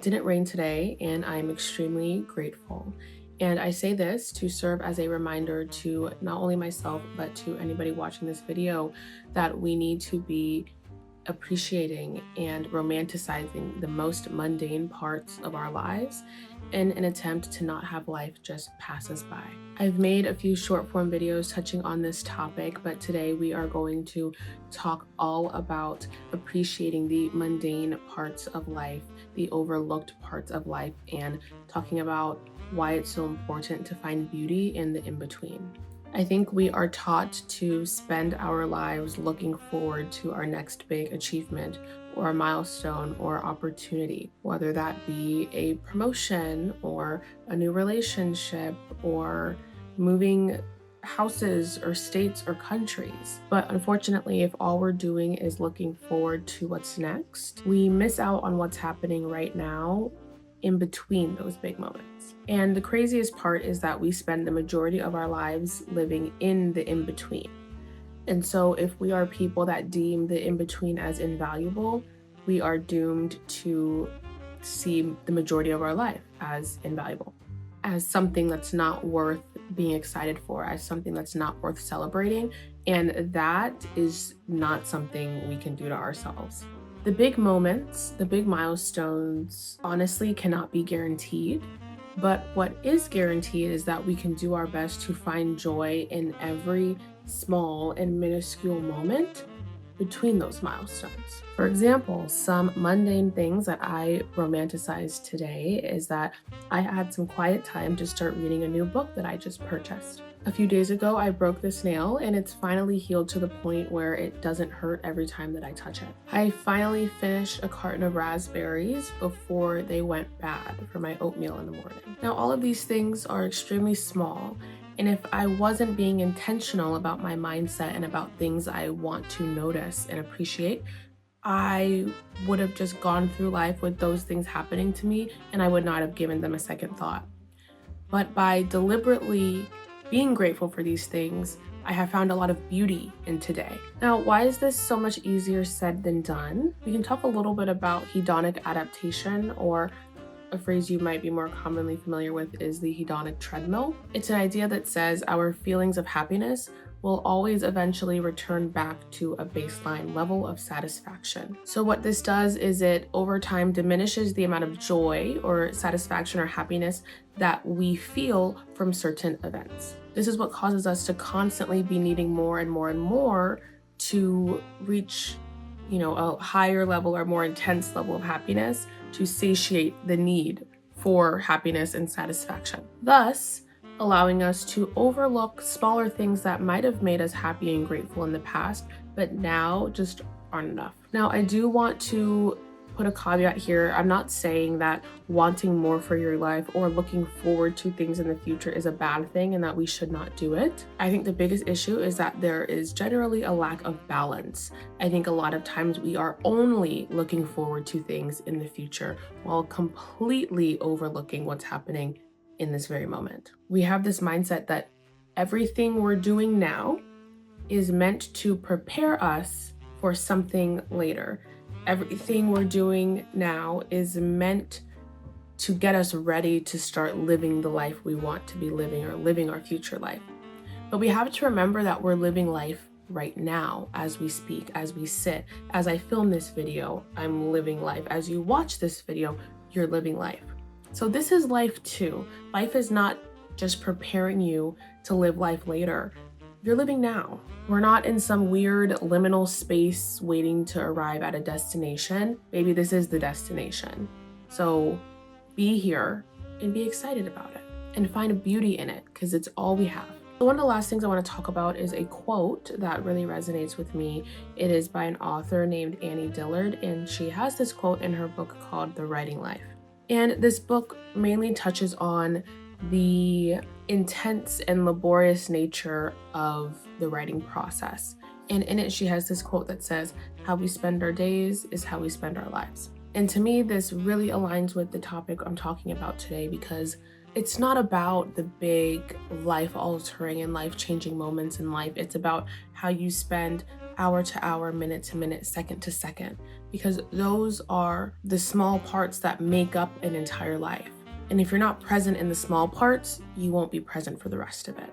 didn't rain today, and I'm extremely grateful. And I say this to serve as a reminder to not only myself, but to anybody watching this video that we need to be appreciating and romanticizing the most mundane parts of our lives in an attempt to not have life just pass us by. I've made a few short form videos touching on this topic, but today we are going to talk all about appreciating the mundane parts of life, the overlooked parts of life, and talking about why it's so important to find beauty in the in-between. I think we are taught to spend our lives looking forward to our next big achievement or a milestone or opportunity, whether that be a promotion or a new relationship or moving houses or states or countries. But unfortunately, if all we're doing is looking forward to what's next, we miss out on what's happening right now in between those big moments. And the craziest part is that we spend the majority of our lives living in the in-between. And so if we are people that deem the in-between as invaluable, we are doomed to see the majority of our life as invaluable, as something that's not worth being excited for, as something that's not worth celebrating. And that is not something we can do to ourselves. The big moments, the big milestones, honestly cannot be guaranteed. But what is guaranteed is that we can do our best to find joy in every small and minuscule moment between those milestones. For example, some mundane things that I romanticized today is that I had some quiet time to start reading a new book that I just purchased. A few days ago, I broke this nail and it's finally healed to the point where it doesn't hurt every time that I touch it. I finally finished a carton of raspberries before they went bad for my oatmeal in the morning. Now, all of these things are extremely small, and if I wasn't being intentional about my mindset and about things I want to notice and appreciate, I would have just gone through life with those things happening to me and I would not have given them a second thought. But by deliberately being grateful for these things, I have found a lot of beauty in today. Now, why is this so much easier said than done? We can talk a little bit about hedonic adaptation, or a phrase you might be more commonly familiar with is the hedonic treadmill. It's an idea that says our feelings of happiness will always eventually return back to a baseline level of satisfaction. So what this does is it over time diminishes the amount of joy or satisfaction or happiness that we feel from certain events. This is what causes us to constantly be needing more and more and more to reach, a higher level or more intense level of happiness to satiate the need for happiness and satisfaction. Thus, allowing us to overlook smaller things that might have made us happy and grateful in the past, but now just aren't enough. Now, I do want to put a caveat here. I'm not saying that wanting more for your life or looking forward to things in the future is a bad thing and that we should not do it. I think the biggest issue is that there is generally a lack of balance. I think a lot of times we are only looking forward to things in the future while completely overlooking what's happening in this very moment. We have this mindset that everything we're doing now is meant to prepare us for something later. Everything we're doing now is meant to get us ready to start living the life we want to be living or living our future life. But we have to remember that we're living life right now as we speak, as we sit. As I film this video, I'm living life. As you watch this video, you're living life. So this is life too. Life is not just preparing you to live life later. You're living now. We're not in some weird liminal space waiting to arrive at a destination. Maybe this is the destination. So be here and be excited about it and find beauty in it because it's all we have. So one of the last things I want to talk about is a quote that really resonates with me. It is by an author named Dillard, and she has this quote in her book called The Writing Life. And this book mainly touches on the intense and laborious nature of the writing process. And in it, she has this quote that says, "How we spend our days is how we spend our lives." And to me, this really aligns with the topic I'm talking about today because it's not about the big life-altering and life-changing moments in life. It's about how you spend hour to hour, minute to minute, second to second, because those are the small parts that make up an entire life. And if you're not present in the small parts, you won't be present for the rest of it.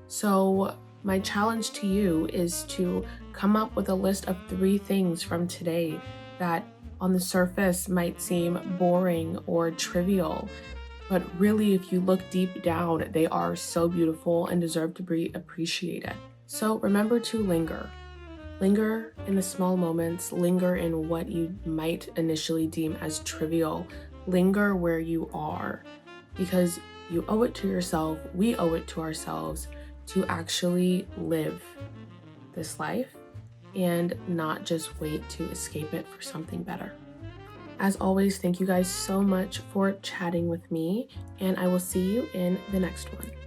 So my challenge to you is to come up with a list of 3 things from today that on the surface might seem boring or trivial, but really, if you look deep down, they are so beautiful and deserve to be appreciated. So remember to linger. Linger in the small moments, linger in what you might initially deem as trivial. Linger where you are, because you owe it to yourself, we owe it to ourselves to actually live this life and not just wait to escape it for something better. As always, thank you guys so much for chatting with me, and I will see you in the next one.